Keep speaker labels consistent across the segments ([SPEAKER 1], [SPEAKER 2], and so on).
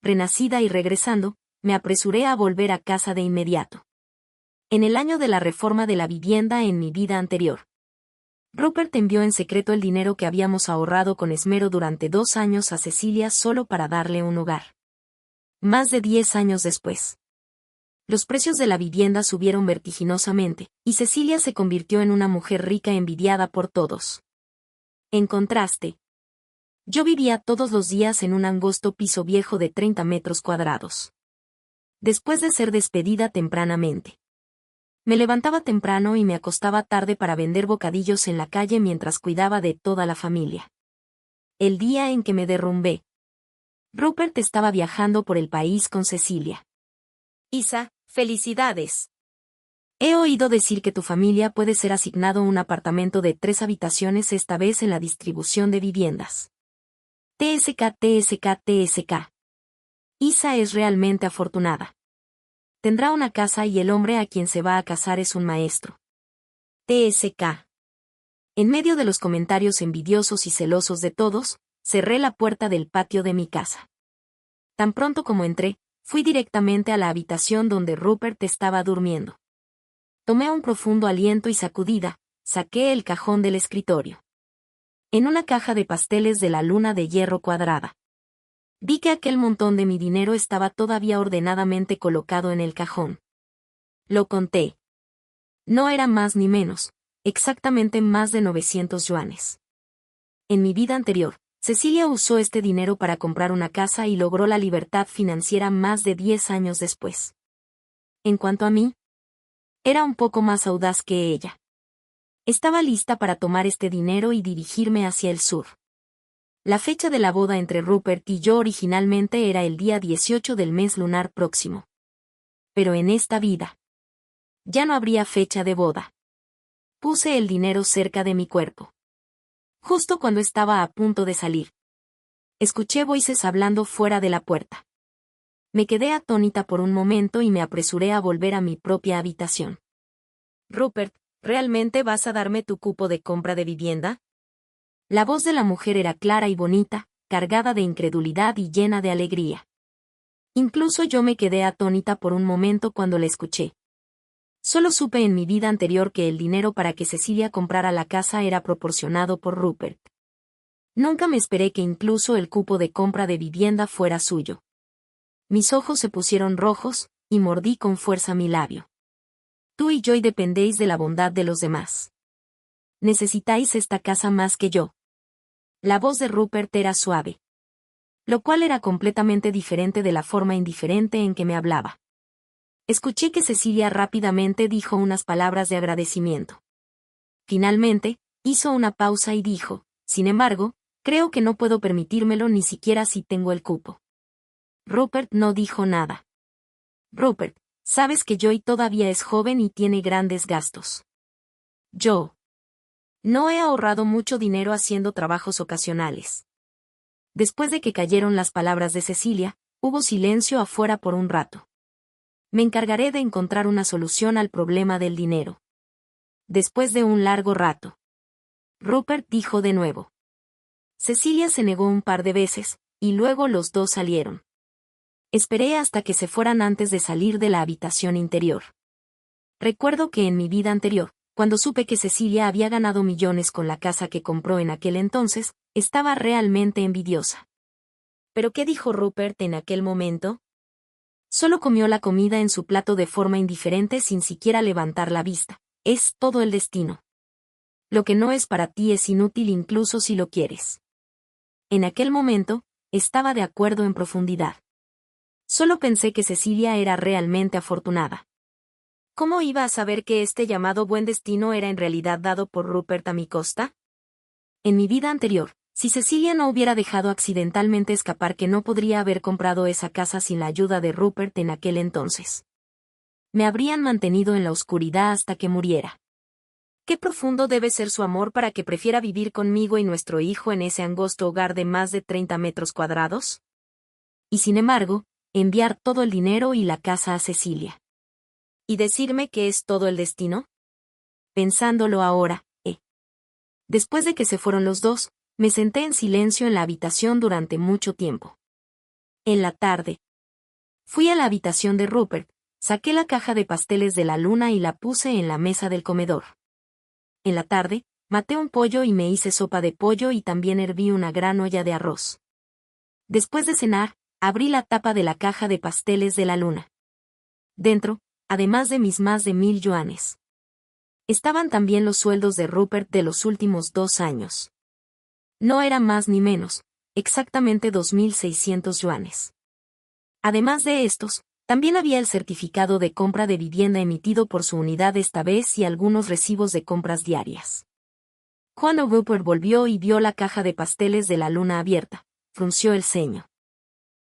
[SPEAKER 1] renacida y regresando, me apresuré a volver a casa de inmediato. En el año de la reforma de la vivienda en mi vida anterior, Rupert envió en secreto el dinero que habíamos ahorrado con esmero durante 2 años a Cecilia solo para darle un hogar. Más de 10 años después, los precios de la vivienda subieron vertiginosamente, y Cecilia se convirtió en una mujer rica envidiada por todos. En contraste, yo vivía todos los días en un angosto piso viejo de 30 metros cuadrados. Después de ser despedida tempranamente, me levantaba temprano y me acostaba tarde para vender bocadillos en la calle mientras cuidaba de toda la familia. El día en que me derrumbé, Rupert estaba viajando por el país con Cecilia. Isa, felicidades. He oído decir que tu familia puede ser asignado un apartamento de 3 habitaciones esta vez en la distribución de viviendas. TSK. Isa es realmente afortunada. Tendrá una casa y el hombre a quien se va a casar es un maestro. TSK. En medio de los comentarios envidiosos y celosos de todos, cerré la puerta del patio de mi casa. Tan pronto como entré, fui directamente a la habitación donde Rupert estaba durmiendo. Tomé un profundo aliento y sacudida, saqué el cajón del escritorio. En una caja de pasteles de la luna de hierro cuadrada, vi que aquel montón de mi dinero estaba todavía ordenadamente colocado en el cajón. Lo conté. No era más ni menos, exactamente más de 900 yuanes. En mi vida anterior, Cecilia usó este dinero para comprar una casa y logró la libertad financiera más de 10 años después. En cuanto a mí, era un poco más audaz que ella. Estaba lista para tomar este dinero y dirigirme hacia el sur. La fecha de la boda entre Rupert y yo originalmente era el día 18 del mes lunar próximo. Pero en esta vida, ya no habría fecha de boda. Puse el dinero cerca de mi cuerpo. Justo cuando estaba a punto de salir, escuché voces hablando fuera de la puerta. Me quedé atónita por un momento y me apresuré a volver a mi propia habitación. Rupert, ¿realmente vas a darme tu cupo de compra de vivienda? La voz de la mujer era clara y bonita, cargada de incredulidad y llena de alegría. Incluso yo me quedé atónita por un momento cuando la escuché. Solo supe en mi vida anterior que el dinero para que Cecilia comprara la casa era proporcionado por Rupert. Nunca me esperé que incluso el cupo de compra de vivienda fuera suyo. Mis ojos se pusieron rojos, y mordí con fuerza mi labio. Tú y yo dependéis de la bondad de los demás. Necesitáis esta casa más que yo. La voz de Rupert era suave, lo cual era completamente diferente de la forma indiferente en que me hablaba. Escuché que Cecilia rápidamente dijo unas palabras de agradecimiento. Finalmente, hizo una pausa y dijo, sin embargo, creo que no puedo permitírmelo ni siquiera si tengo el cupo. Rupert no dijo nada. Rupert, sabes que Joy todavía es joven y tiene grandes gastos. Yo no he ahorrado mucho dinero haciendo trabajos ocasionales. Después de que cayeron las palabras de Cecilia, hubo silencio afuera por un rato. Me encargaré de encontrar una solución al problema del dinero. Después de un largo rato, Rupert dijo de nuevo. Cecilia se negó un par de veces, y luego los dos salieron. Esperé hasta que se fueran antes de salir de la habitación interior. Recuerdo que en mi vida anterior, cuando supe que Cecilia había ganado millones con la casa que compró en aquel entonces, estaba realmente envidiosa. ¿Pero qué dijo Rupert en aquel momento? Solo comió la comida en su plato de forma indiferente sin siquiera levantar la vista. Es todo el destino. Lo que no es para ti es inútil incluso si lo quieres. En aquel momento, estaba de acuerdo en profundidad. Solo pensé que Cecilia era realmente afortunada. ¿Cómo iba a saber que este llamado buen destino era en realidad dado por Rupert a mi costa? En mi vida anterior, si Cecilia no hubiera dejado accidentalmente escapar que no podría haber comprado esa casa sin la ayuda de Rupert en aquel entonces, me habrían mantenido en la oscuridad hasta que muriera. ¿Qué profundo debe ser su amor para que prefiera vivir conmigo y nuestro hijo en ese angosto hogar de más de 30 metros cuadrados? Y sin embargo, enviar todo el dinero y la casa a Cecilia. ¿Y decirme que es todo el destino? Pensándolo ahora, Después de que se fueron los dos, me senté en silencio en la habitación durante mucho tiempo. En la tarde, fui a la habitación de Rupert, saqué la caja de pasteles de la luna y la puse en la mesa del comedor. En la tarde, maté un pollo y me hice sopa de pollo y también herví una gran olla de arroz. Después de cenar, abrí la tapa de la caja de pasteles de la luna. Dentro, además de mis más de 1.000 yuanes, estaban también los sueldos de Rupert de los últimos 2 años. No era más ni menos, exactamente 2.600 yuanes. Además de estos, también había el certificado de compra de vivienda emitido por su unidad esta vez y algunos recibos de compras diarias. Cuando Rupert volvió y vio la caja de pasteles de la luna abierta, frunció el ceño.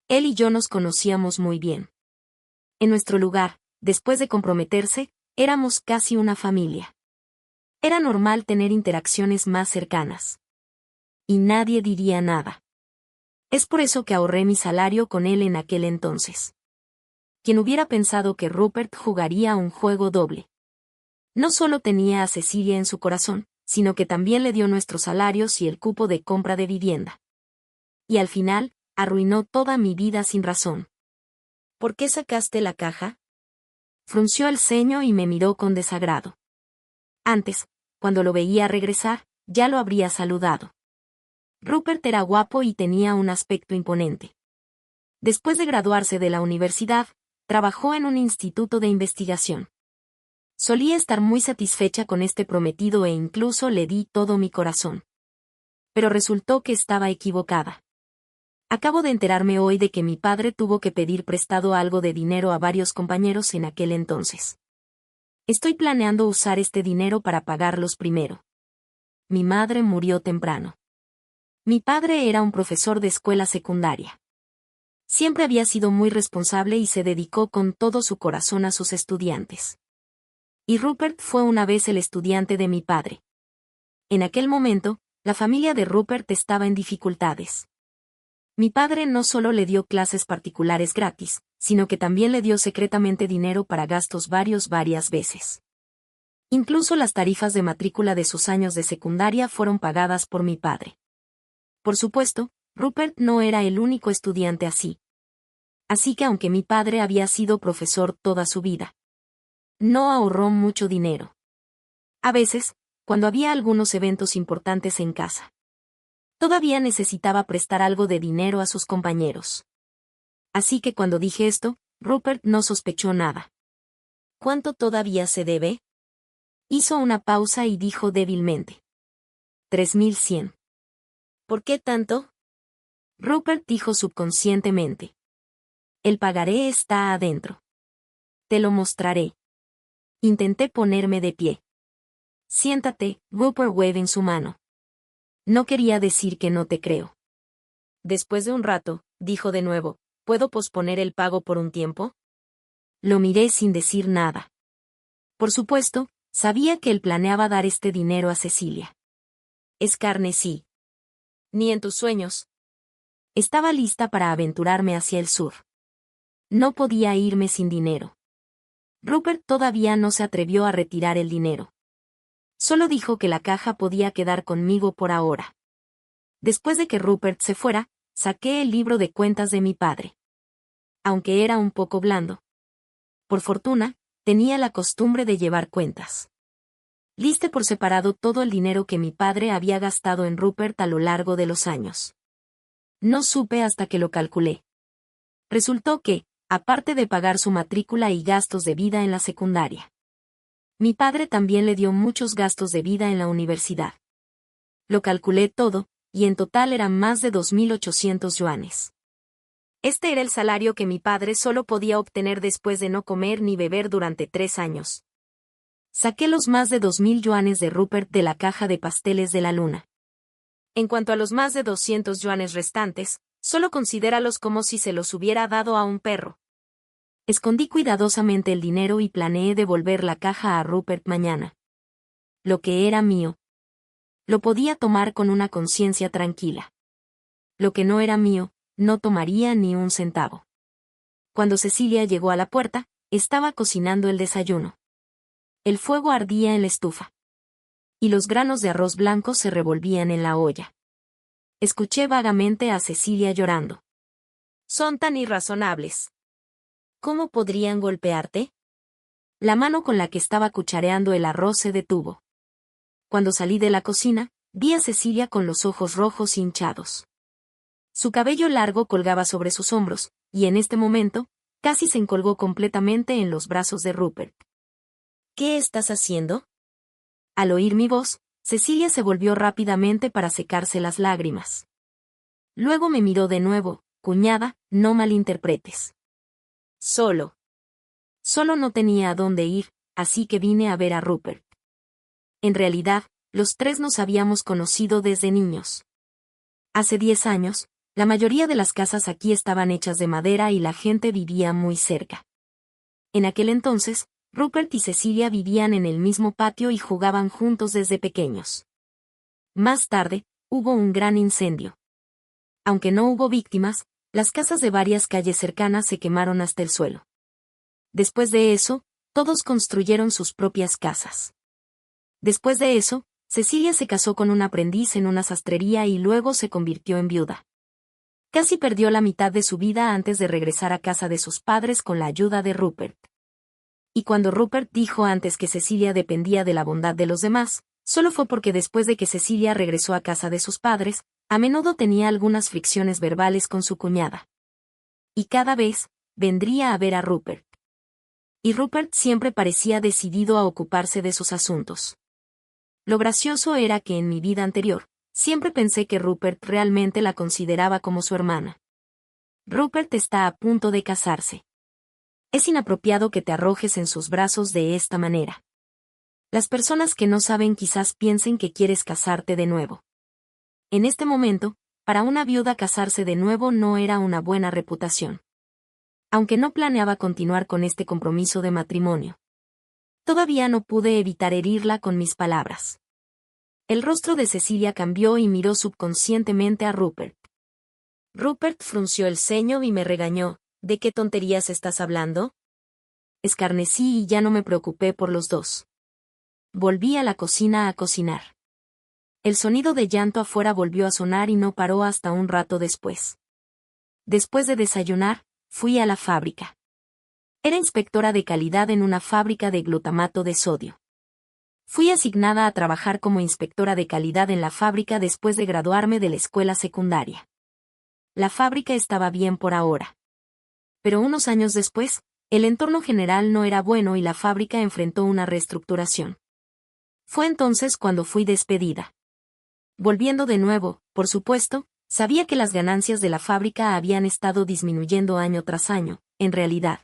[SPEAKER 1] Él y yo nos conocíamos muy bien. En nuestro lugar, después de comprometerse, éramos casi una familia. Era normal tener interacciones más cercanas. Y nadie diría nada. Es por eso que ahorré mi salario con él en aquel entonces. Quien hubiera pensado que Rupert jugaría un juego doble. No solo tenía a Cecilia en su corazón, sino que también le dio nuestros salarios y el cupo de compra de vivienda. Y al final, arruinó toda mi vida sin razón. ¿Por qué sacaste la caja? Frunció el ceño y me miró con desagrado. Antes, cuando lo veía regresar, ya lo habría saludado. Rupert era guapo y tenía un aspecto imponente. Después de graduarse de la universidad, trabajó en un instituto de investigación. Solía estar muy satisfecha con este prometido e incluso le di todo mi corazón. Pero resultó que estaba equivocada. Acabo de enterarme hoy de que mi padre tuvo que pedir prestado algo de dinero a varios compañeros en aquel entonces. Estoy planeando usar este dinero para pagarlos primero. Mi madre murió temprano. Mi padre era un profesor de escuela secundaria. Siempre había sido muy responsable y se dedicó con todo su corazón a sus estudiantes. Y Rupert fue una vez el estudiante de mi padre. En aquel momento, la familia de Rupert estaba en dificultades. Mi padre no solo le dio clases particulares gratis, sino que también le dio secretamente dinero para gastos varias veces. Incluso las tarifas de matrícula de sus años de secundaria fueron pagadas por mi padre. Por supuesto, Rupert no era el único estudiante así. Así que aunque mi padre había sido profesor toda su vida, no ahorró mucho dinero. A veces, cuando había algunos eventos importantes en casa, todavía necesitaba prestar algo de dinero a sus compañeros. Así que cuando dije esto, Rupert no sospechó nada. ¿Cuánto todavía se debe? Hizo una pausa y dijo débilmente. 3.100. ¿Por qué tanto? Rupert dijo subconscientemente. El pagaré está adentro. Te lo mostraré. Intenté ponerme de pie. Siéntate, Rupert wave en su mano. No quería decir que no te creo. Después de un rato, dijo de nuevo, ¿puedo posponer el pago por un tiempo? Lo miré sin decir nada. Por supuesto, sabía que él planeaba dar este dinero a Cecilia. Escarnecí. Ni en tus sueños. Estaba lista para aventurarme hacia el sur. No podía irme sin dinero. Rupert todavía no se atrevió a retirar el dinero. Solo dijo que la caja podía quedar conmigo por ahora. Después de que Rupert se fuera, saqué el libro de cuentas de mi padre. Aunque era un poco blando. Por fortuna, tenía la costumbre de llevar cuentas. Listé por separado todo el dinero que mi padre había gastado en Rupert a lo largo de los años. No supe hasta que lo calculé. Resultó que, aparte de pagar su matrícula y gastos de vida en la secundaria, mi padre también le dio muchos gastos de vida en la universidad. Lo calculé todo, y en total eran más de 2.800 yuanes. Este era el salario que mi padre solo podía obtener después de no comer ni beber durante 3 años. Saqué los más de 2.000 yuanes de Rupert de la caja de pasteles de la luna. En cuanto a los más de 200 yuanes restantes, solo considéralos como si se los hubiera dado a un perro. Escondí cuidadosamente el dinero y planeé devolver la caja a Rupert mañana. Lo que era mío. Lo podía tomar con una conciencia tranquila. Lo que no era mío, no tomaría ni un centavo. Cuando Cecilia llegó a la puerta, estaba cocinando el desayuno. El fuego ardía en la estufa. Y los granos de arroz blanco se revolvían en la olla. Escuché vagamente a Cecilia llorando. Son tan irrazonables. ¿Cómo podrían golpearte? La mano con la que estaba cuchareando el arroz se detuvo. Cuando salí de la cocina, vi a Cecilia con los ojos rojos hinchados. Su cabello largo colgaba sobre sus hombros, y en este momento, casi se encolgó completamente en los brazos de Rupert. ¿Qué estás haciendo? Al oír mi voz, Cecilia se volvió rápidamente para secarse las lágrimas. Luego me miró de nuevo. Cuñada, no malinterpretes. Solo no tenía a dónde ir, así que vine a ver a Rupert. En realidad, los tres nos habíamos conocido desde niños. Hace 10 años, la mayoría de las casas aquí estaban hechas de madera y la gente vivía muy cerca. En aquel entonces, Rupert y Cecilia vivían en el mismo patio y jugaban juntos desde pequeños. Más tarde, hubo un gran incendio. Aunque no hubo víctimas, las casas de varias calles cercanas se quemaron hasta el suelo. Después de eso, todos construyeron sus propias casas. Después de eso, Cecilia se casó con un aprendiz en una sastrería y luego se convirtió en viuda. Casi perdió la mitad de su vida antes de regresar a casa de sus padres con la ayuda de Rupert. Y cuando Rupert dijo antes que Cecilia dependía de la bondad de los demás, solo fue porque después de que Cecilia regresó a casa de sus padres, a menudo tenía algunas fricciones verbales con su cuñada. Y cada vez, vendría a ver a Rupert. Y Rupert siempre parecía decidido a ocuparse de sus asuntos. Lo gracioso era que en mi vida anterior, siempre pensé que Rupert realmente la consideraba como su hermana. Rupert está a punto de casarse. Es inapropiado que te arrojes en sus brazos de esta manera. Las personas que no saben quizás piensen que quieres casarte de nuevo. En este momento, para una viuda casarse de nuevo no era una buena reputación. Aunque no planeaba continuar con este compromiso de matrimonio. Todavía no pude evitar herirla con mis palabras. El rostro de Cecilia cambió y miró subconscientemente a Rupert. Rupert frunció el ceño y me regañó. ¿De qué tonterías estás hablando? Escarnecí y ya no me preocupé por los dos. Volví a la cocina a cocinar. El sonido de llanto afuera volvió a sonar y no paró hasta un rato después. Después de desayunar, fui a la fábrica. Era inspectora de calidad en una fábrica de glutamato de sodio. Fui asignada a trabajar como inspectora de calidad en la fábrica después de graduarme de la escuela secundaria. La fábrica estaba bien por ahora. Pero unos años después, el entorno general no era bueno y la fábrica enfrentó una reestructuración. Fue entonces cuando fui despedida. Volviendo de nuevo, por supuesto, sabía que las ganancias de la fábrica habían estado disminuyendo año tras año, en realidad.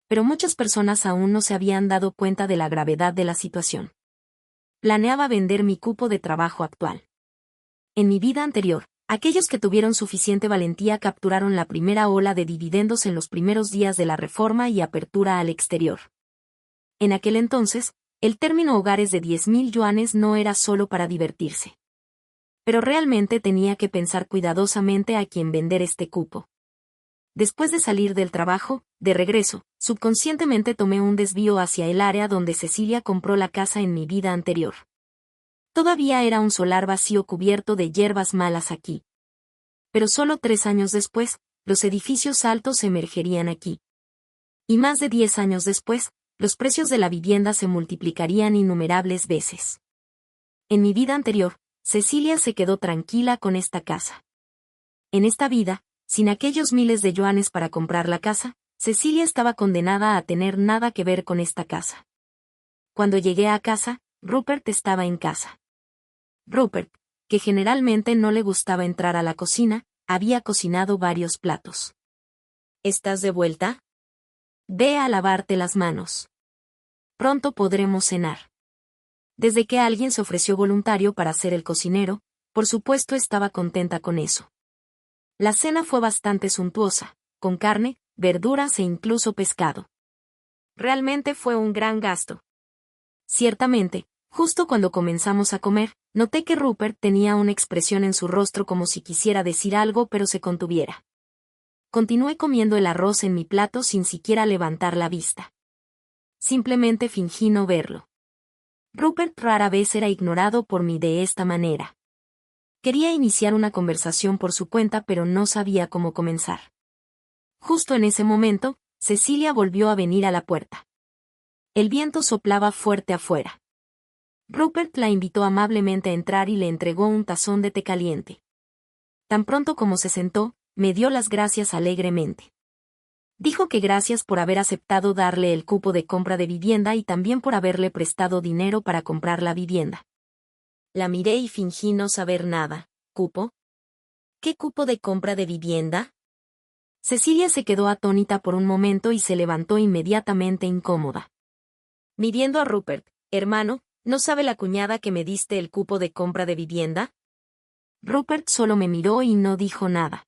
[SPEAKER 1] Pero muchas personas aún no se habían dado cuenta de la gravedad de la situación. Planeaba vender mi cupo de trabajo actual. En mi vida anterior, aquellos que tuvieron suficiente valentía capturaron la primera ola de dividendos en los primeros días de la reforma y apertura al exterior. En aquel entonces, el término hogares de 10.000 yuanes no era solo para divertirse. Pero realmente tenía que pensar cuidadosamente a quién vender este cupo. Después de salir del trabajo, de regreso, subconscientemente tomé un desvío hacia el área donde Cecilia compró la casa en mi vida anterior. Todavía era un solar vacío cubierto de hierbas malas aquí. Pero solo 3 años después, los edificios altos emergerían aquí. Y más de 10 años después, los precios de la vivienda se multiplicarían innumerables veces. En mi vida anterior, Cecilia se quedó tranquila con esta casa. En esta vida, sin aquellos miles de yuanes para comprar la casa, Cecilia estaba condenada a tener nada que ver con esta casa. Cuando llegué a casa, Rupert estaba en casa. Rupert, que generalmente no le gustaba entrar a la cocina, había cocinado varios platos. ¿Estás de vuelta? Ve a lavarte las manos. Pronto podremos cenar. Desde que alguien se ofreció voluntario para ser el cocinero, por supuesto estaba contenta con eso. La cena fue bastante suntuosa, con carne, verduras e incluso pescado. Realmente fue un gran gasto. Ciertamente, justo cuando comenzamos a comer, noté que Rupert tenía una expresión en su rostro como si quisiera decir algo pero se contuviera. Continué comiendo el arroz en mi plato sin siquiera levantar la vista. Simplemente fingí no verlo. Rupert rara vez era ignorado por mí de esta manera. Quería iniciar una conversación por su cuenta pero no sabía cómo comenzar. Justo en ese momento, Cecilia volvió a venir a la puerta. El viento soplaba fuerte afuera. Rupert la invitó amablemente a entrar y le entregó un tazón de té caliente. Tan pronto como se sentó, me dio las gracias alegremente. Dijo que gracias por haber aceptado darle el cupo de compra de vivienda y también por haberle prestado dinero para comprar la vivienda. La miré y fingí no saber nada. ¿Cupo? ¿Qué cupo de compra de vivienda? Cecilia se quedó atónita por un momento y se levantó inmediatamente incómoda. Mirando a Rupert, hermano, ¿no sabe la cuñada que me diste el cupo de compra de vivienda? Rupert solo me miró y no dijo nada.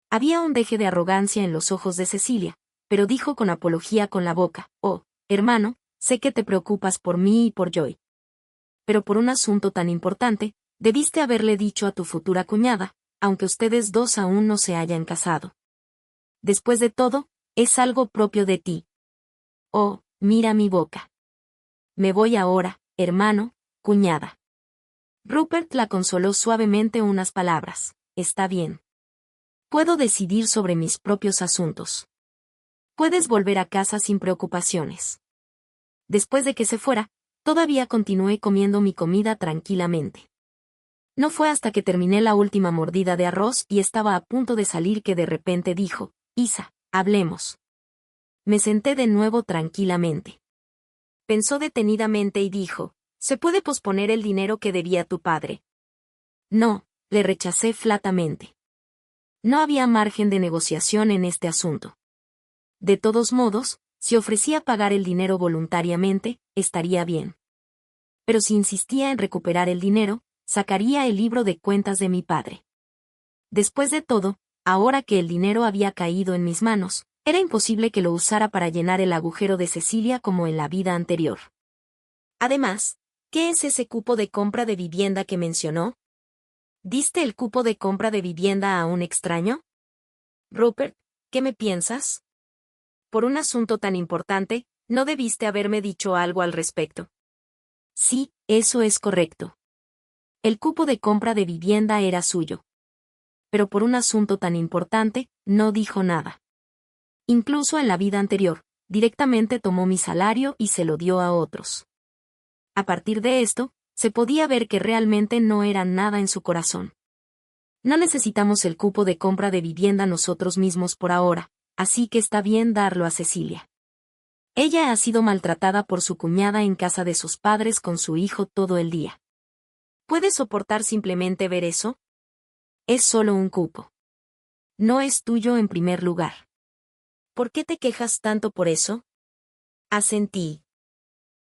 [SPEAKER 1] Había un deje de arrogancia en los ojos de Cecilia, pero dijo con apología con la boca, oh, hermano, sé que te preocupas por mí y por Joy. Pero por un asunto tan importante, debiste haberle dicho a tu futura cuñada, aunque ustedes dos aún no se hayan casado. Después de todo, es algo propio de ti. Oh, mira mi boca. Me voy ahora, hermano, cuñada. Rupert la consoló suavemente unas palabras. Está bien. Puedo decidir sobre mis propios asuntos. Puedes volver a casa sin preocupaciones. Después de que se fuera, todavía continué comiendo mi comida tranquilamente. No fue hasta que terminé la última mordida de arroz y estaba a punto de salir que de repente dijo, Isa, hablemos. Me senté de nuevo tranquilamente. Pensó detenidamente y dijo, ¿se puede posponer el dinero que debía tu padre? No, le rechacé flatamente. No había margen de negociación en este asunto. De todos modos, si ofrecía pagar el dinero voluntariamente, estaría bien. Pero si insistía en recuperar el dinero, sacaría el libro de cuentas de mi padre. Después de todo, ahora que el dinero había caído en mis manos, era imposible que lo usara para llenar el agujero de Cecilia como en la vida anterior. Además, ¿qué es ese cupo de compra de vivienda que mencionó? ¿Diste el cupo de compra de vivienda a un extraño? Rupert, ¿qué me piensas? Por un asunto tan importante, no debiste haberme dicho algo al respecto. Sí, eso es correcto. El cupo de compra de vivienda era suyo. Pero por un asunto tan importante, no dijo nada. Incluso en la vida anterior, directamente tomó mi salario y se lo dio a otros. A partir de esto, se podía ver que realmente no era nada en su corazón. No necesitamos el cupo de compra de vivienda nosotros mismos por ahora, así que está bien darlo a Cecilia. Ella ha sido maltratada por su cuñada en casa de sus padres con su hijo todo el día. ¿Puedes soportar simplemente ver eso? Es solo un cupo. No es tuyo en primer lugar. ¿Por qué te quejas tanto por eso? Asentí.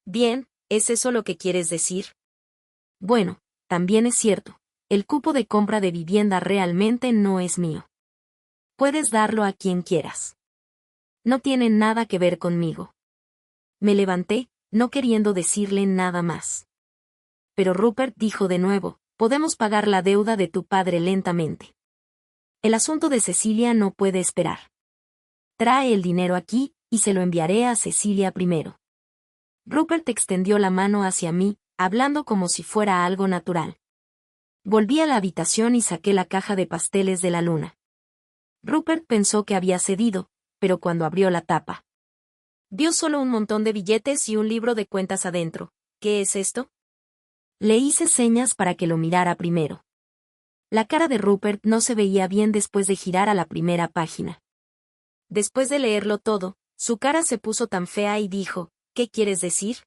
[SPEAKER 1] Bien, ¿es eso lo que quieres decir? Bueno, también es cierto, el cupo de compra de vivienda realmente no es mío. Puedes darlo a quien quieras. No tiene nada que ver conmigo. Me levanté, no queriendo decirle nada más. Pero Rupert dijo de nuevo, podemos pagar la deuda de tu padre lentamente. El asunto de Cecilia no puede esperar. Trae el dinero aquí, y se lo enviaré a Cecilia primero. Rupert extendió la mano hacia mí, hablando como si fuera algo natural. Volví a la habitación y saqué la caja de pasteles de la luna. Rupert pensó que había cedido, pero cuando abrió la tapa, vio solo un montón de billetes y un libro de cuentas adentro. ¿Qué es esto? Le hice señas para que lo mirara primero. La cara de Rupert no se veía bien después de girar a la primera página. Después de leerlo todo, su cara se puso tan fea y dijo, ¿qué quieres decir?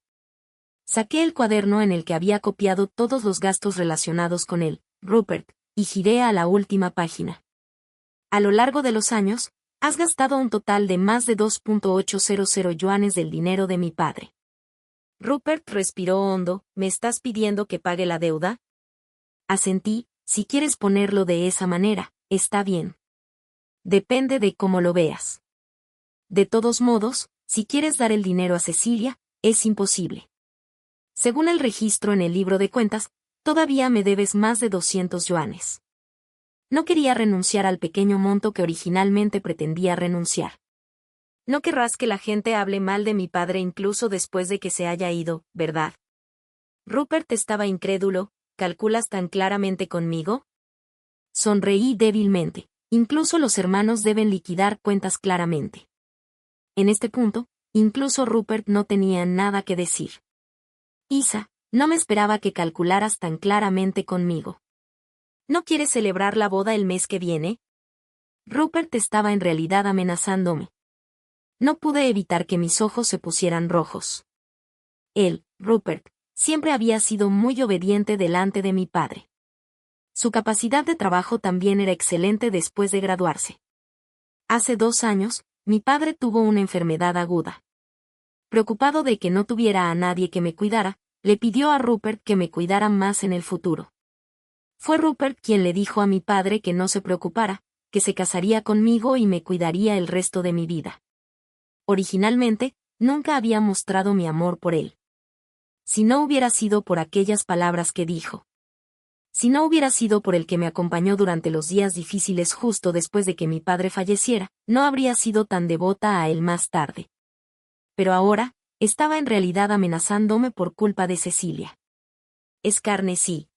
[SPEAKER 1] Saqué el cuaderno en el que había copiado todos los gastos relacionados con él, Rupert, y giré a la última página. A lo largo de los años, has gastado un total de más de 2.800 yuanes del dinero de mi padre. Rupert respiró hondo, ¿me estás pidiendo que pague la deuda? Asentí, si quieres ponerlo de esa manera, está bien. Depende de cómo lo veas. De todos modos, si quieres dar el dinero a Cecilia, es imposible. Según el registro en el libro de cuentas, todavía me debes más de 200 yuanes. No quería renunciar al pequeño monto que originalmente pretendía renunciar. No querrás que la gente hable mal de mi padre incluso después de que se haya ido, ¿verdad? Rupert estaba incrédulo, ¿calculas tan claramente conmigo? Sonreí débilmente. Incluso los hermanos deben liquidar cuentas claramente. En este punto, incluso Rupert no tenía nada que decir. Isa, no me esperaba que calcularas tan claramente conmigo. ¿No quieres celebrar la boda el mes que viene? Rupert estaba en realidad amenazándome. No pude evitar que mis ojos se pusieran rojos. Él, Rupert, siempre había sido muy obediente delante de mi padre. Su capacidad de trabajo también era excelente después de graduarse. Hace 2 años, mi padre tuvo una enfermedad aguda. Preocupado de que no tuviera a nadie que me cuidara, le pidió a Rupert que me cuidara más en el futuro. Fue Rupert quien le dijo a mi padre que no se preocupara, que se casaría conmigo y me cuidaría el resto de mi vida. Originalmente, nunca había mostrado mi amor por él. Si no hubiera sido por aquellas palabras que dijo. Si no hubiera sido por el que me acompañó durante los días difíciles justo después de que mi padre falleciera, no habría sido tan devota a él más tarde. Pero ahora, estaba en realidad amenazándome por culpa de Cecilia. Escarnecí.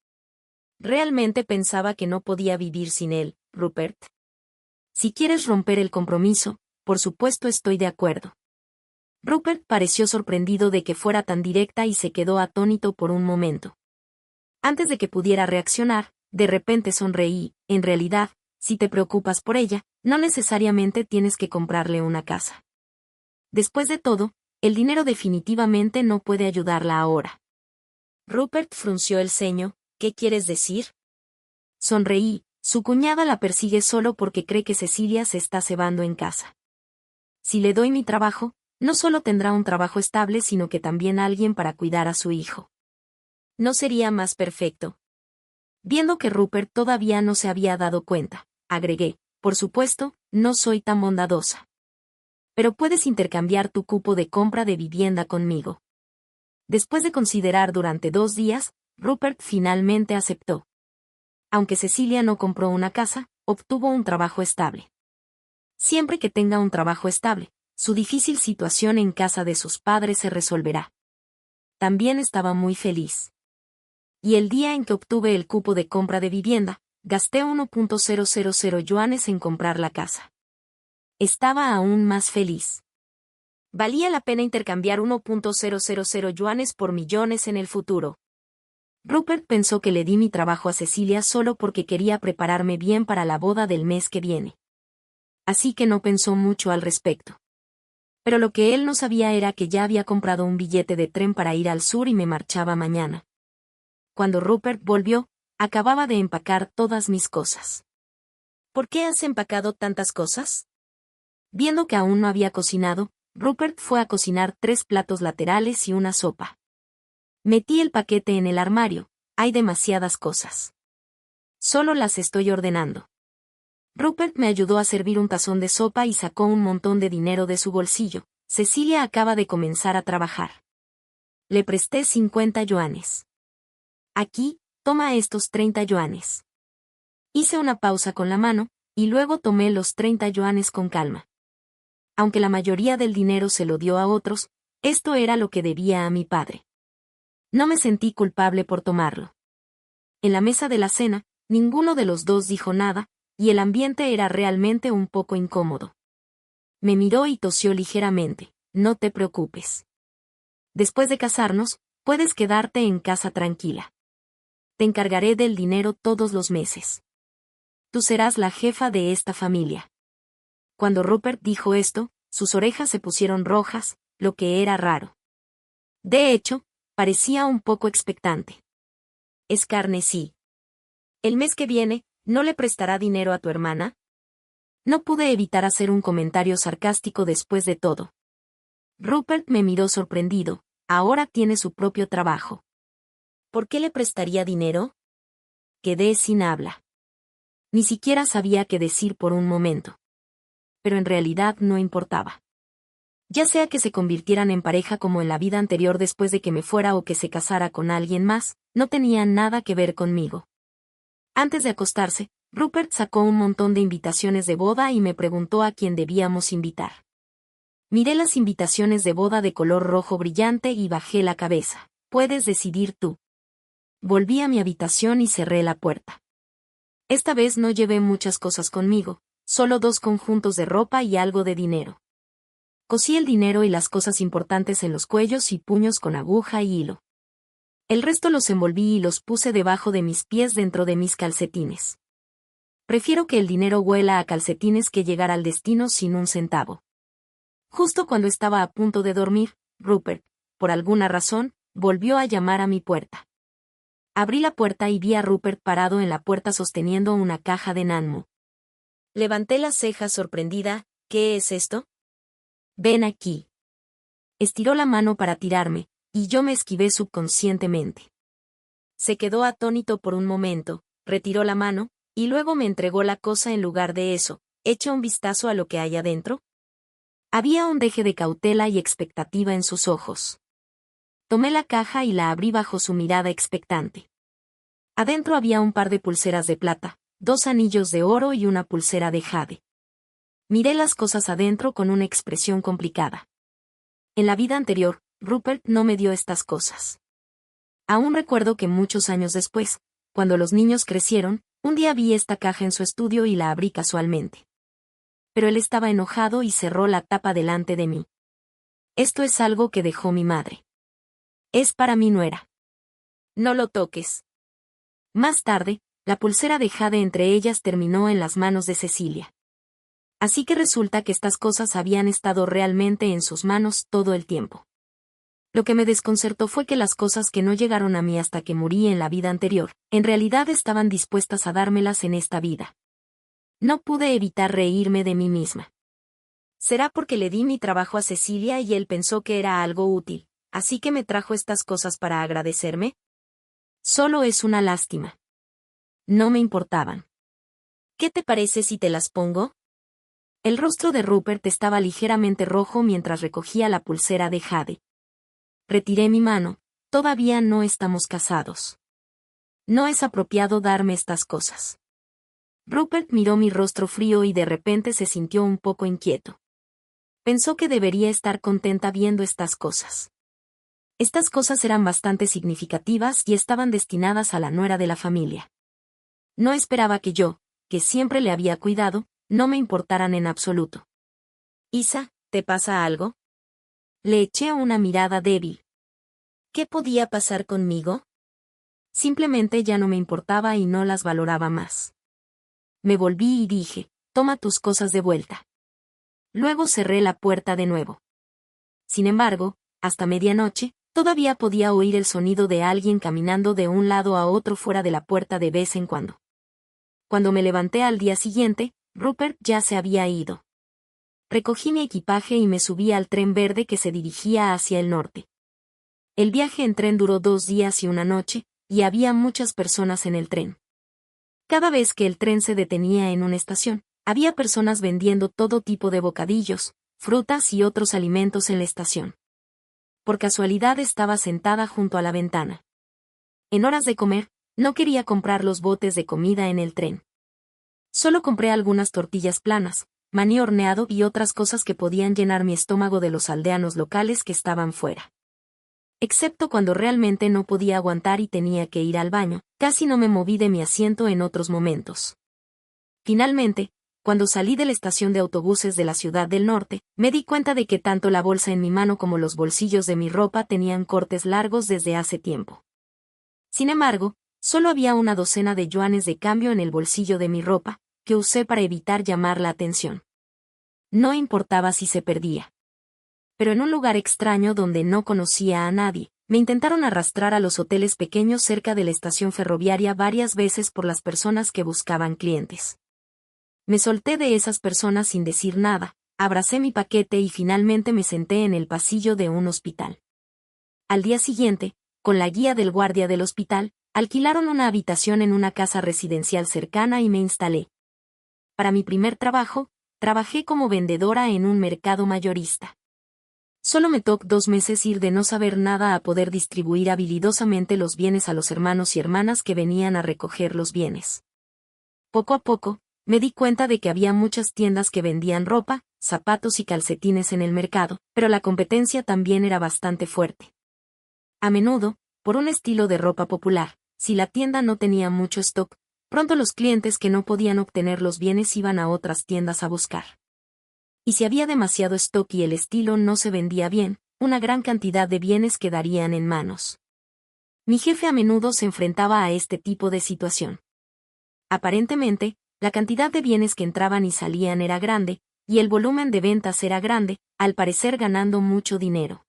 [SPEAKER 1] Realmente pensaba que no podía vivir sin él, Rupert. Si quieres romper el compromiso, por supuesto estoy de acuerdo. Rupert pareció sorprendido de que fuera tan directa y se quedó atónito por un momento. Antes de que pudiera reaccionar, de repente sonreí. En realidad, si te preocupas por ella, no necesariamente tienes que comprarle una casa. Después de todo, el dinero definitivamente no puede ayudarla ahora. Rupert frunció el ceño. ¿Qué quieres decir? Sonreí. Su cuñada la persigue solo porque cree que Cecilia se está cebando en casa. Si le doy mi trabajo, no solo tendrá un trabajo estable sino que también alguien para cuidar a su hijo. ¿No sería más perfecto? Viendo que Rupert todavía no se había dado cuenta, agregué, por supuesto, no soy tan bondadosa. Pero puedes intercambiar tu cupo de compra de vivienda conmigo. Después de considerar durante 2 días, Rupert finalmente aceptó. Aunque Cecilia no compró una casa, obtuvo un trabajo estable. Siempre que tenga un trabajo estable, su difícil situación en casa de sus padres se resolverá. También estaba muy feliz. Y el día en que obtuve el cupo de compra de vivienda, gasté 1.000 yuanes en comprar la casa. Estaba aún más feliz. Valía la pena intercambiar 1.000 yuanes por millones en el futuro. Rupert pensó que le di mi trabajo a Cecilia solo porque quería prepararme bien para la boda del mes que viene. Así que no pensó mucho al respecto. Pero lo que él no sabía era que ya había comprado un billete de tren para ir al sur y me marchaba mañana. Cuando Rupert volvió, acababa de empacar todas mis cosas. ¿Por qué has empacado tantas cosas? Viendo que aún no había cocinado, Rupert fue a cocinar 3 platos laterales y una sopa. Metí el paquete en el armario, hay demasiadas cosas. Solo las estoy ordenando. Rupert me ayudó a servir un tazón de sopa y sacó un montón de dinero de su bolsillo. Cecilia acaba de comenzar a trabajar. Le presté 50 yuanes. Aquí, toma estos 30 yuanes. Hice una pausa con la mano, y luego tomé los 30 yuanes con calma. Aunque la mayoría del dinero se lo dio a otros, esto era lo que debía a mi padre. No me sentí culpable por tomarlo. En la mesa de la cena, ninguno de los dos dijo nada, y el ambiente era realmente un poco incómodo. Me miró y tosió ligeramente. No te preocupes. Después de casarnos, puedes quedarte en casa tranquila. Te encargaré del dinero todos los meses. Tú serás la jefa de esta familia. Cuando Rupert dijo esto, sus orejas se pusieron rojas, lo que era raro. De hecho, parecía un poco expectante. Escarnecí. El mes que viene, ¿no le prestará dinero a tu hermana? No pude evitar hacer un comentario sarcástico después de todo. Rupert me miró sorprendido. Ahora tiene su propio trabajo. ¿Por qué le prestaría dinero? Quedé sin habla. Ni siquiera sabía qué decir por un momento. Pero en realidad no importaba. Ya sea que se convirtieran en pareja como en la vida anterior después de que me fuera o que se casara con alguien más, no tenía nada que ver conmigo. Antes de acostarse, Rupert sacó un montón de invitaciones de boda y me preguntó a quién debíamos invitar. Miré las invitaciones de boda de color rojo brillante y bajé la cabeza. Puedes decidir tú. Volví a mi habitación y cerré la puerta. Esta vez no llevé muchas cosas conmigo, solo 2 conjuntos de ropa y algo de dinero. Cosí el dinero y las cosas importantes en los cuellos y puños con aguja y hilo. El resto los envolví y los puse debajo de mis pies dentro de mis calcetines. Prefiero que el dinero huela a calcetines que llegar al destino sin un centavo. Justo cuando estaba a punto de dormir, Rupert, por alguna razón, volvió a llamar a mi puerta. Abrí la puerta y vi a Rupert parado en la puerta sosteniendo una caja de Nanmo. Levanté las cejas sorprendida. ¿Qué es esto? Ven aquí. Estiró la mano para tirarme, y yo me esquivé subconscientemente. Se quedó atónito por un momento, retiró la mano, y luego me entregó la cosa en lugar de eso. ¿Echa un vistazo a lo que hay adentro? Había un deje de cautela y expectativa en sus ojos. Tomé la caja y la abrí bajo su mirada expectante. Adentro había un par de pulseras de plata, 2 anillos de oro y una pulsera de jade. Miré las cosas adentro con una expresión complicada. En la vida anterior, Rupert no me dio estas cosas. Aún recuerdo que muchos años después, cuando los niños crecieron, un día vi esta caja en su estudio y la abrí casualmente. Pero él estaba enojado y cerró la tapa delante de mí. Esto es algo que dejó mi madre. Es para mi nuera. No lo toques. Más tarde, la pulsera de jade entre ellas terminó en las manos de Cecilia. Así que resulta que estas cosas habían estado realmente en sus manos todo el tiempo. Lo que me desconcertó fue que las cosas que no llegaron a mí hasta que morí en la vida anterior, en realidad estaban dispuestas a dármelas en esta vida. No pude evitar reírme de mí misma. ¿Será porque le di mi trabajo a Cecilia y él pensó que era algo útil, así que me trajo estas cosas para agradecerme? Solo es una lástima. No me importaban. ¿Qué te parece si te las pongo? El rostro de Rupert estaba ligeramente rojo mientras recogía la pulsera de jade. Retiré mi mano. Todavía no estamos casados. No es apropiado darme estas cosas. Rupert miró mi rostro frío y de repente se sintió un poco inquieto. Pensó que debería estar contenta viendo estas cosas. Estas cosas eran bastante significativas y estaban destinadas a la nuera de la familia. No esperaba que yo, que siempre le había cuidado, no me importaran en absoluto. Isa, ¿te pasa algo? Le eché una mirada débil. ¿Qué podía pasar conmigo? Simplemente ya no me importaba y no las valoraba más. Me volví y dije, toma tus cosas de vuelta. Luego cerré la puerta de nuevo. Sin embargo, hasta medianoche, todavía podía oír el sonido de alguien caminando de un lado a otro fuera de la puerta de vez en cuando. Cuando me levanté al día siguiente, Rupert ya se había ido. Recogí mi equipaje y me subí al tren verde que se dirigía hacia el norte. El viaje en tren duró 2 días y una noche, y había muchas personas en el tren. Cada vez que el tren se detenía en una estación, había personas vendiendo todo tipo de bocadillos, frutas y otros alimentos en la estación. Por casualidad estaba sentada junto a la ventana. En horas de comer, no quería comprar los botes de comida en el tren. Solo compré algunas tortillas planas, maní horneado y otras cosas que podían llenar mi estómago de los aldeanos locales que estaban fuera. Excepto cuando realmente no podía aguantar y tenía que ir al baño, casi no me moví de mi asiento en otros momentos. Finalmente, cuando salí de la estación de autobuses de la ciudad del norte, me di cuenta de que tanto la bolsa en mi mano como los bolsillos de mi ropa tenían cortes largos desde hace tiempo. Sin embargo, solo había una docena de yuanes de cambio en el bolsillo de mi ropa, que usé para evitar llamar la atención. No importaba si se perdía. Pero en un lugar extraño donde no conocía a nadie, me intentaron arrastrar a los hoteles pequeños cerca de la estación ferroviaria varias veces por las personas que buscaban clientes. Me solté de esas personas sin decir nada, abracé mi paquete y finalmente me senté en el pasillo de un hospital. Al día siguiente, con la guía del guardia del hospital, alquilaron una habitación en una casa residencial cercana y me instalé. Para mi primer trabajo, trabajé como vendedora en un mercado mayorista. Solo me tocó 2 meses ir de no saber nada a poder distribuir habilidosamente los bienes a los hermanos y hermanas que venían a recoger los bienes. Poco a poco, me di cuenta de que había muchas tiendas que vendían ropa, zapatos y calcetines en el mercado, pero la competencia también era bastante fuerte. A menudo, por un estilo de ropa popular, si la tienda no tenía mucho stock, Pronto los clientes que no podían obtener los bienes iban a otras tiendas a buscar. Y si había demasiado stock y el estilo no se vendía bien, una gran cantidad de bienes quedarían en manos. Mi jefe a menudo se enfrentaba a este tipo de situación. Aparentemente, la cantidad de bienes que entraban y salían era grande, y el volumen de ventas era grande, al parecer ganando mucho dinero.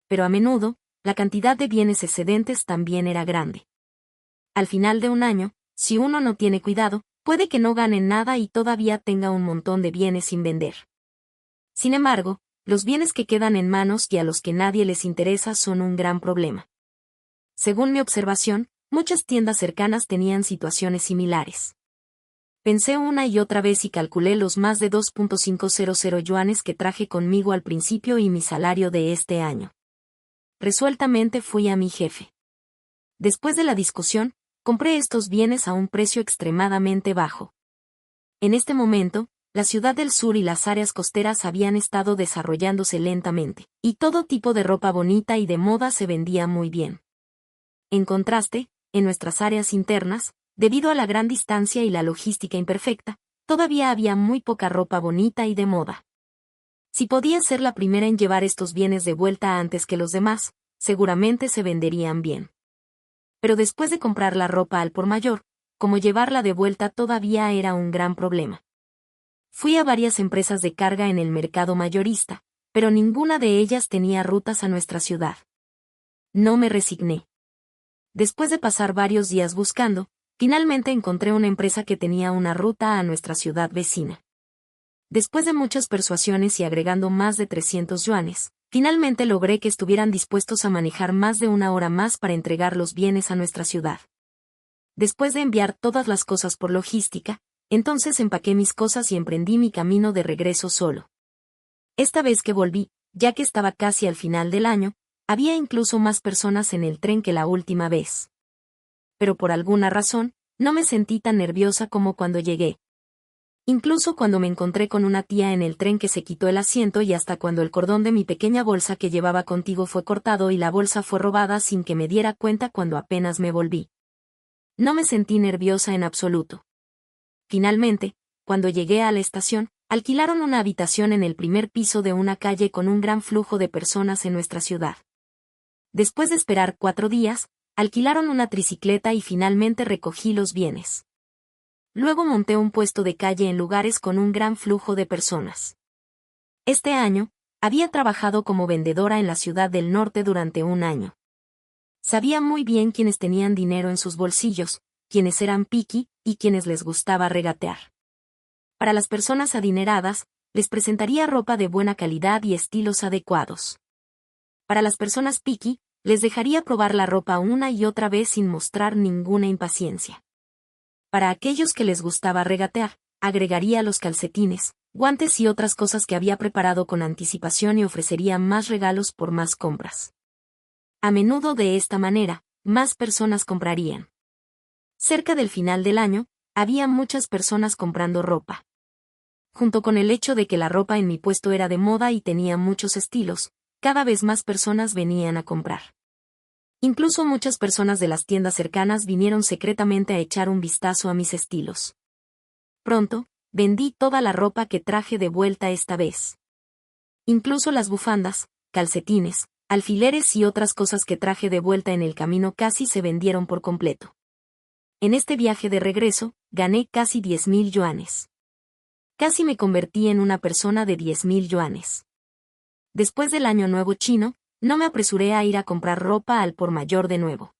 [SPEAKER 1] Pero a menudo, la cantidad de bienes excedentes también era grande. Al final de un año, si uno no tiene cuidado, puede que no gane nada y todavía tenga un montón de bienes sin vender. Sin embargo, los bienes que quedan en manos y a los que nadie les interesa son un gran problema. Según mi observación, muchas tiendas cercanas tenían situaciones similares. Pensé una y otra vez y calculé los más de 2.500 yuanes que traje conmigo al principio y mi salario de este año. Resueltamente fui a mi jefe. Después de la discusión, compré estos bienes a un precio extremadamente bajo. En este momento, la ciudad del sur y las áreas costeras habían estado desarrollándose lentamente, y todo tipo de ropa bonita y de moda se vendía muy bien. En contraste, en nuestras áreas internas, debido a la gran distancia y la logística imperfecta, todavía había muy poca ropa bonita y de moda. Si podía ser la primera en llevar estos bienes de vuelta antes que los demás, seguramente se venderían bien. Pero después de comprar la ropa al por mayor, como llevarla de vuelta todavía era un gran problema. Fui a varias empresas de carga en el mercado mayorista, pero ninguna de ellas tenía rutas a nuestra ciudad. No me resigné. Después de pasar varios días buscando, finalmente encontré una empresa que tenía una ruta a nuestra ciudad vecina. Después de muchas persuasiones y agregando más de 300 yuanes, finalmente logré que estuvieran dispuestos a manejar más de una hora más para entregar los bienes a nuestra ciudad. Después de enviar todas las cosas por logística, entonces empaqué mis cosas y emprendí mi camino de regreso solo. Esta vez que volví, ya que estaba casi al final del año, había incluso más personas en el tren que la última vez. Pero por alguna razón, no me sentí tan nerviosa como cuando llegué. Incluso cuando me encontré con una tía en el tren que se quitó el asiento y hasta cuando el cordón de mi pequeña bolsa que llevaba contigo fue cortado y la bolsa fue robada sin que me diera cuenta cuando apenas me volví. No me sentí nerviosa en absoluto. Finalmente, cuando llegué a la estación, alquilaron una habitación en el primer piso de una calle con un gran flujo de personas en nuestra ciudad. Después de esperar 4 días, alquilaron una tricicleta y finalmente recogí los bienes. Luego monté un puesto de calle en lugares con un gran flujo de personas. Este año, había trabajado como vendedora en la ciudad del norte durante un año. Sabía muy bien quiénes tenían dinero en sus bolsillos, quienes eran picky y quienes les gustaba regatear. Para las personas adineradas, les presentaría ropa de buena calidad y estilos adecuados. Para las personas picky, les dejaría probar la ropa una y otra vez sin mostrar ninguna impaciencia. Para aquellos que les gustaba regatear, agregaría los calcetines, guantes y otras cosas que había preparado con anticipación y ofrecería más regalos por más compras. A menudo de esta manera, más personas comprarían. Cerca del final del año, había muchas personas comprando ropa. Junto con el hecho de que la ropa en mi puesto era de moda y tenía muchos estilos, cada vez más personas venían a comprar. Incluso muchas personas de las tiendas cercanas vinieron secretamente a echar un vistazo a mis estilos. Pronto, vendí toda la ropa que traje de vuelta esta vez. Incluso las bufandas, calcetines, alfileres y otras cosas que traje de vuelta en el camino casi se vendieron por completo. En este viaje de regreso, gané casi 10.000 yuanes. Casi me convertí en una persona de 10.000 yuanes. Después del Año Nuevo chino, no me apresuré a ir a comprar ropa al por mayor de nuevo.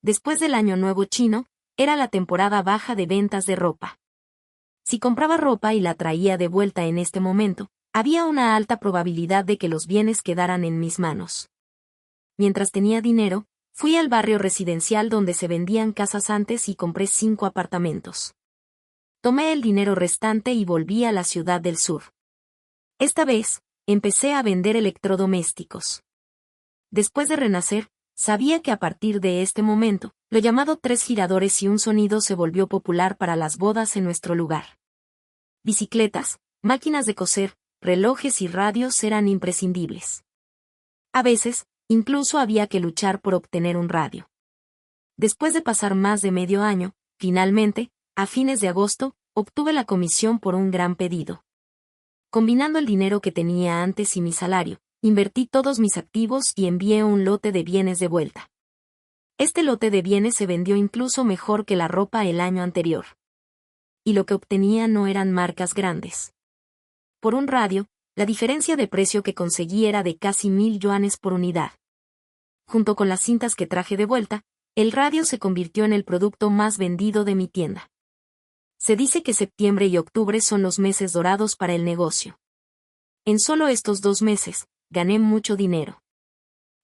[SPEAKER 1] Después del Año Nuevo chino, era la temporada baja de ventas de ropa. Si compraba ropa y la traía de vuelta en este momento, había una alta probabilidad de que los bienes quedaran en mis manos. Mientras tenía dinero, fui al barrio residencial donde se vendían casas antes y compré 5 apartamentos. Tomé el dinero restante y volví a la ciudad del sur. Esta vez, empecé a vender electrodomésticos. Después de renacer, sabía que a partir de este momento, lo llamado 3 giradores y un sonido se volvió popular para las bodas en nuestro lugar. Bicicletas, máquinas de coser, relojes y radios eran imprescindibles. A veces, incluso había que luchar por obtener un radio. Después de pasar más de medio año, Finalmente, a fines de agosto, obtuve la comisión por un gran pedido. Combinando el dinero que tenía antes y mi salario, invertí todos mis activos y envié un lote de bienes de vuelta. Este lote de bienes se vendió incluso mejor que la ropa el año anterior. Y lo que obtenía no eran marcas grandes. Por un radio, la diferencia de precio que conseguí era de casi 1,000 yuanes por unidad. Junto con las cintas que traje de vuelta, el radio se convirtió en el producto más vendido de mi tienda. Se dice que septiembre y octubre son los meses dorados para el negocio. En solo estos 2 meses, gané mucho dinero.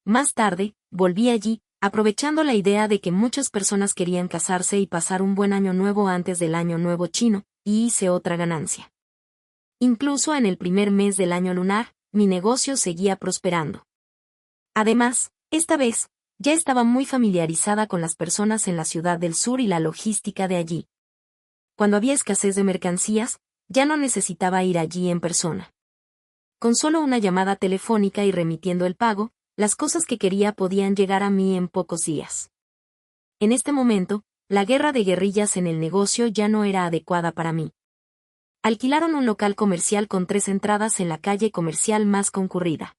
[SPEAKER 1] Más tarde, volví allí, aprovechando la idea de que muchas personas querían casarse y pasar un buen año nuevo antes del año nuevo chino, y hice otra ganancia. Incluso en el primer mes del año lunar, mi negocio seguía prosperando. Además, esta vez, ya estaba muy familiarizada con las personas en la ciudad del sur y la logística de allí. Cuando había escasez de mercancías, ya no necesitaba ir allí en persona. Con solo una llamada telefónica y remitiendo el pago, las cosas que quería podían llegar a mí en pocos días. En este momento, la guerra de guerrillas en el negocio ya no era adecuada para mí. Alquilaron un local comercial con 3 entradas en la calle comercial más concurrida.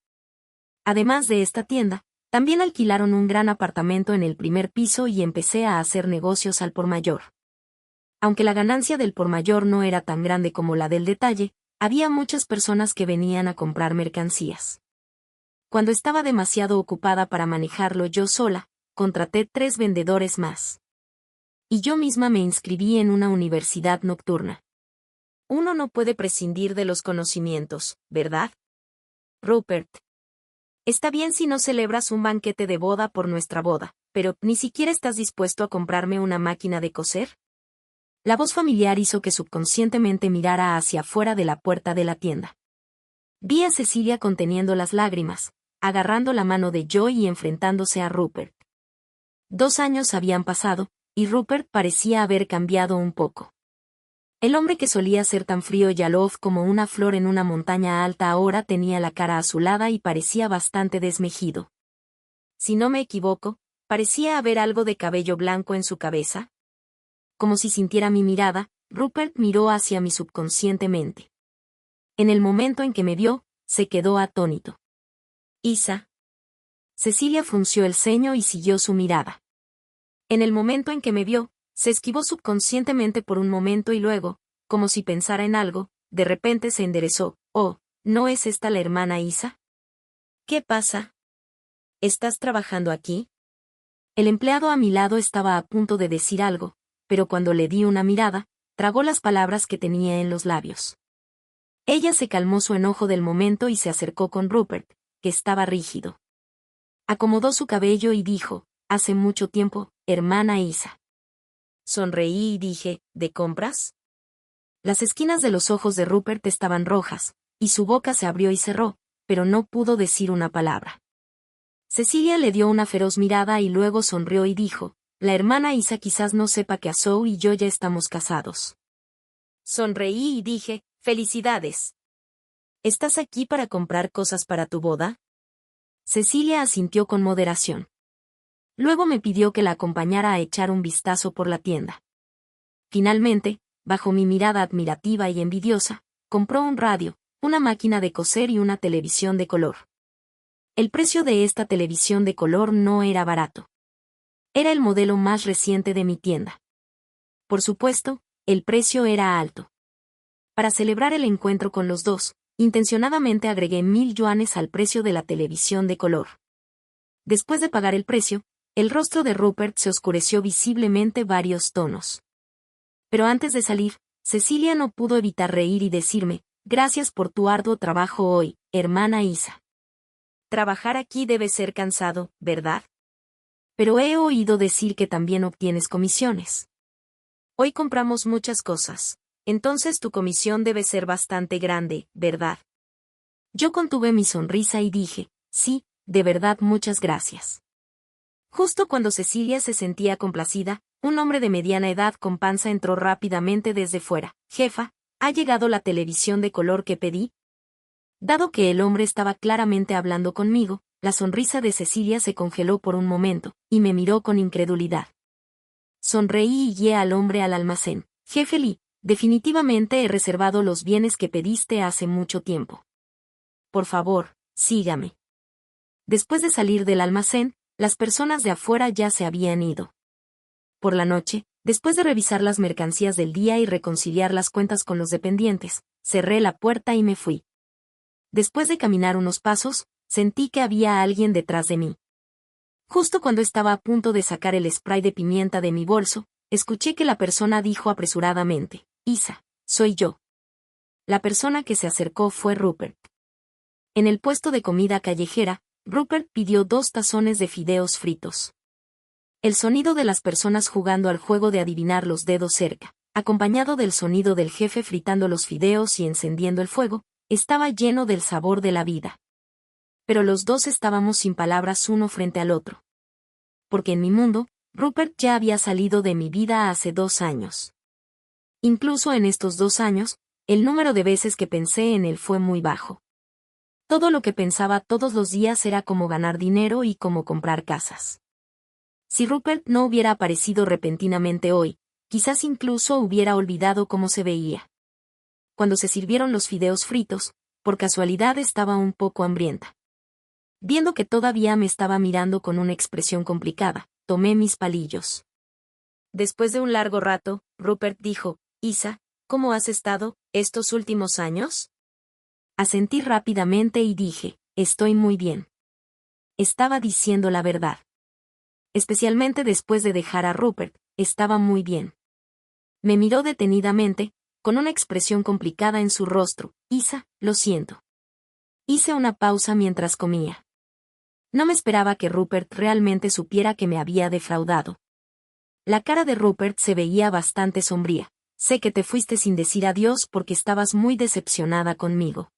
[SPEAKER 1] Además de esta tienda, también alquilaron un gran apartamento en el primer piso y empecé a hacer negocios al por mayor. Aunque la ganancia del por mayor no era tan grande como la del detalle, había muchas personas que venían a comprar mercancías. Cuando estaba demasiado ocupada para manejarlo yo sola, contraté 3 vendedores más. Y yo misma me inscribí en una universidad nocturna. Uno no puede prescindir de los conocimientos, ¿verdad? Rupert. Está bien si no celebras un banquete de boda por nuestra boda, pero ¿ni siquiera estás dispuesto a comprarme una máquina de coser? La voz familiar hizo que subconscientemente mirara hacia afuera de la puerta de la tienda. Vi a Cecilia conteniendo las lágrimas, agarrando la mano de Joy y enfrentándose a Rupert. 2 años habían pasado, y Rupert parecía haber cambiado un poco. El hombre que solía ser tan frío y aloof como una flor en una montaña alta ahora tenía la cara azulada y parecía bastante desmejido. Si no me equivoco, parecía haber algo de cabello blanco en su cabeza. Como si sintiera mi mirada, Rupert miró hacia mí subconscientemente. En el momento en que me vio, se quedó atónito. Isa. Cecilia frunció el ceño y siguió su mirada. En el momento en que me vio, se esquivó subconscientemente por un momento y luego, como si pensara en algo, de repente se enderezó. Oh, ¿no es esta la hermana Isa? ¿Qué pasa? ¿Estás trabajando aquí? El empleado a mi lado estaba a punto de decir algo, pero cuando le di una mirada, tragó las palabras que tenía en los labios. Ella se calmó su enojo del momento y se acercó con Rupert, que estaba rígido. Acomodó su cabello y dijo, hace mucho tiempo, hermana Isa. Sonreí y dije, ¿de compras? Las esquinas de los ojos de Rupert estaban rojas, y su boca se abrió y cerró, pero no pudo decir una palabra. Cecilia le dio una feroz mirada y luego sonrió y dijo, la hermana Isa quizás no sepa que Azou y yo ya estamos casados. Sonreí y dije, felicidades. ¿Estás aquí para comprar cosas para tu boda? Cecilia asintió con moderación. Luego me pidió que la acompañara a echar un vistazo por la tienda. Finalmente, bajo mi mirada admirativa y envidiosa, compró un radio, una máquina de coser y una televisión de color. El precio de esta televisión de color no era barato. Era el modelo más reciente de mi tienda. Por supuesto, el precio era alto. Para celebrar el encuentro con los dos, intencionadamente agregué 1,000 yuanes al precio de la televisión de color. Después de pagar el precio, el rostro de Rupert se oscureció visiblemente varios tonos. Pero antes de salir, Cecilia no pudo evitar reír y decirme, gracias por tu arduo trabajo hoy, hermana Isa. Trabajar aquí debe ser cansado, ¿verdad? Pero he oído decir que también obtienes comisiones. Hoy compramos muchas cosas, entonces tu comisión debe ser bastante grande, ¿verdad? Yo contuve mi sonrisa y dije, sí, de verdad muchas gracias. Justo cuando Cecilia se sentía complacida, un hombre de mediana edad con panza entró rápidamente desde fuera. Jefa, ¿ha llegado la televisión de color que pedí? Dado que el hombre estaba claramente hablando conmigo, la sonrisa de Cecilia se congeló por un momento, y me miró con incredulidad. Sonreí y guié al hombre al almacén. Jefe Lee, definitivamente he reservado los bienes que pediste hace mucho tiempo. Por favor, sígame. Después de salir del almacén, las personas de afuera ya se habían ido. Por la noche, después de revisar las mercancías del día y reconciliar las cuentas con los dependientes, cerré la puerta y me fui. Después de caminar unos pasos, sentí que había alguien detrás de mí. Justo cuando estaba a punto de sacar el spray de pimienta de mi bolso, escuché que la persona dijo apresuradamente, Isa, soy yo. La persona que se acercó fue Rupert. En el puesto de comida callejera, Rupert pidió 2 tazones de fideos fritos. El sonido de las personas jugando al juego de adivinar los dedos cerca, acompañado del sonido del jefe fritando los fideos y encendiendo el fuego, estaba lleno del sabor de la vida. Pero los dos estábamos sin palabras uno frente al otro. Porque en mi mundo, Rupert ya había salido de mi vida hace 2 años. Incluso en estos 2 años, el número de veces que pensé en él fue muy bajo. Todo lo que pensaba todos los días era cómo ganar dinero y cómo comprar casas. Si Rupert no hubiera aparecido repentinamente hoy, quizás incluso hubiera olvidado cómo se veía. Cuando se sirvieron los fideos fritos, por casualidad estaba un poco hambrienta. Viendo que todavía me estaba mirando con una expresión complicada, tomé mis palillos. Después de un largo rato, Rupert dijo, Isa, ¿cómo has estado estos últimos años? Asentí rápidamente y dije, estoy muy bien. Estaba diciendo la verdad. Especialmente después de dejar a Rupert, estaba muy bien. Me miró detenidamente, con una expresión complicada en su rostro. Isa, lo siento. Hice una pausa mientras comía. No me esperaba que Rupert realmente supiera que me había defraudado. La cara de Rupert se veía bastante sombría. Sé que te fuiste sin decir adiós porque estabas muy decepcionada conmigo.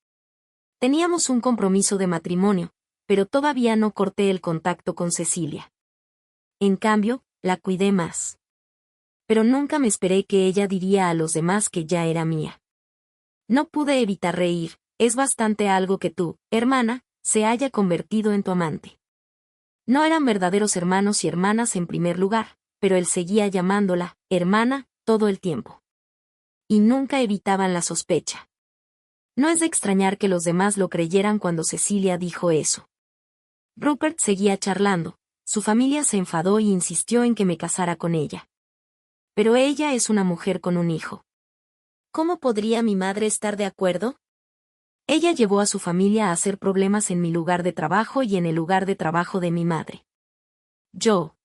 [SPEAKER 1] Teníamos un compromiso de matrimonio, pero todavía no corté el contacto con Cecilia. En cambio, la cuidé más. Pero nunca me esperé que ella diría a los demás que ya era mía. No pude evitar reír, es bastante algo que tú, hermana, se haya convertido en tu amante. No eran verdaderos hermanos y hermanas en primer lugar, pero él seguía llamándola, hermana, todo el tiempo. Y nunca evitaban la sospecha. No es de extrañar que los demás lo creyeran cuando Cecilia dijo eso. Rupert seguía charlando, su familia se enfadó y insistió en que me casara con ella. Pero ella es una mujer con un hijo. ¿Cómo podría mi madre estar de acuerdo? Ella llevó a su familia a hacer problemas en mi lugar de trabajo y en el lugar de trabajo de mi madre. Yo.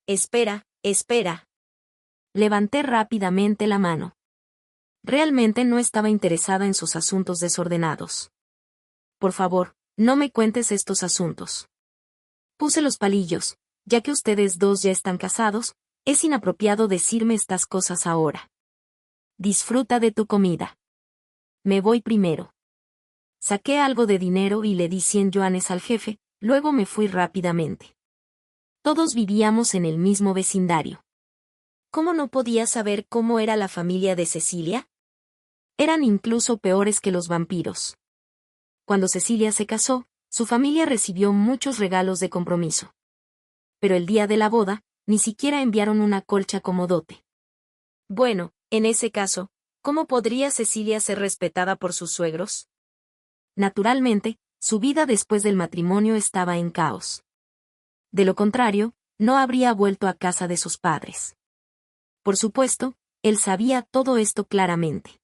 [SPEAKER 1] Espera, espera. Levanté rápidamente la mano. Realmente no estaba interesada en sus asuntos desordenados. Por favor, no me cuentes estos asuntos. Puse los palillos, ya que ustedes dos ya están casados, es inapropiado decirme estas cosas ahora. Disfruta de tu comida. Me voy primero. Saqué algo de dinero y le di 100 yuanes al jefe, luego me fui rápidamente. Todos vivíamos en el mismo vecindario. ¿Cómo no podía saber cómo era la familia de Cecilia? Eran incluso peores que los vampiros. Cuando Cecilia se casó, su familia recibió muchos regalos de compromiso. Pero el día de la boda, ni siquiera enviaron una colcha como dote. Bueno, en ese caso, ¿cómo podría Cecilia ser respetada por sus suegros? Naturalmente, su vida después del matrimonio estaba en caos. De lo contrario, no habría vuelto a casa de sus padres. Por supuesto, él sabía todo esto claramente.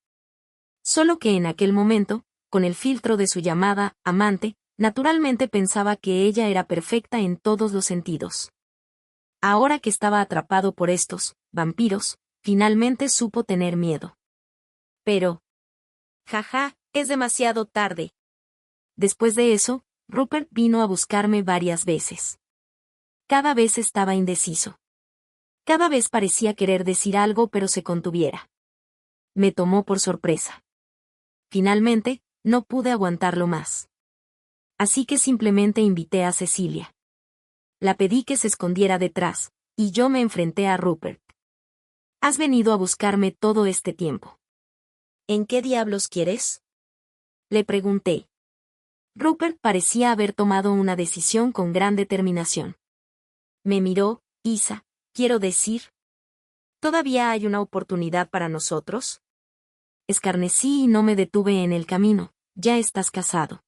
[SPEAKER 1] Solo que en aquel momento, con el filtro de su llamada amante, naturalmente pensaba que ella era perfecta en todos los sentidos. Ahora que estaba atrapado por estos vampiros, finalmente supo tener miedo. Pero, jaja, es demasiado tarde. Después de eso, Rupert vino a buscarme varias veces. Cada vez estaba indeciso. Cada vez parecía querer decir algo pero se contuviera. Me tomó por sorpresa. Finalmente, no pude aguantarlo más. Así que simplemente invité a Cecilia. La pedí que se escondiera detrás, y yo me enfrenté a Rupert. Has venido a buscarme todo este tiempo. ¿En qué diablos quieres? Le pregunté. Rupert parecía haber tomado una decisión con gran determinación. Me miró, Isa, quiero decir. ¿Todavía hay una oportunidad para nosotros? Escarnecí y no me detuve en el camino. Ya estás casado.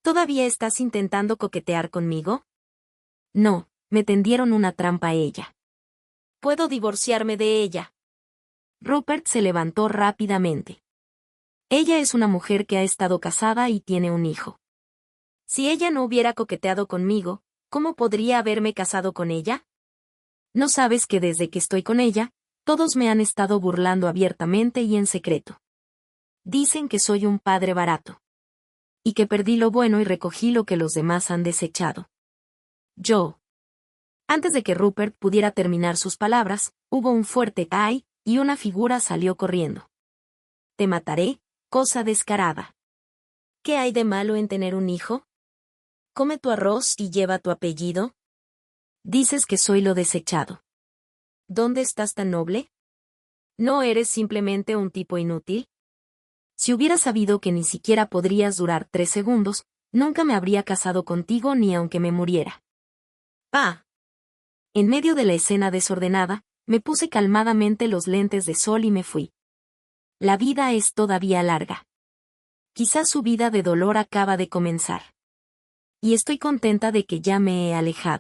[SPEAKER 1] ¿Todavía estás intentando coquetear conmigo? No, me tendieron una trampa a ella. Puedo divorciarme de ella. Rupert se levantó rápidamente. Ella es una mujer que ha estado casada y tiene un hijo. Si ella no hubiera coqueteado conmigo, ¿cómo podría haberme casado con ella? ¿No sabes que desde que estoy con ella, todos me han estado burlando abiertamente y en secreto? Dicen que soy un padre barato. Y que perdí lo bueno y recogí lo que los demás han desechado. Yo. Antes de que Rupert pudiera terminar sus palabras, hubo un fuerte ¡ay! Y una figura salió corriendo. Te mataré, cosa descarada. ¿Qué hay de malo en tener un hijo? ¿Come tu arroz y lleva tu apellido? Dices que soy lo desechado. ¿Dónde estás tan noble? ¿No eres simplemente un tipo inútil? Si hubiera sabido que ni siquiera podrías durar 3 segundos, nunca me habría casado contigo ni aunque me muriera. ¡Ah! En medio de la escena desordenada, me puse calmadamente los lentes de sol y me fui. La vida es todavía larga. Quizás su vida de dolor acaba de comenzar. Y estoy contenta de que ya me he alejado.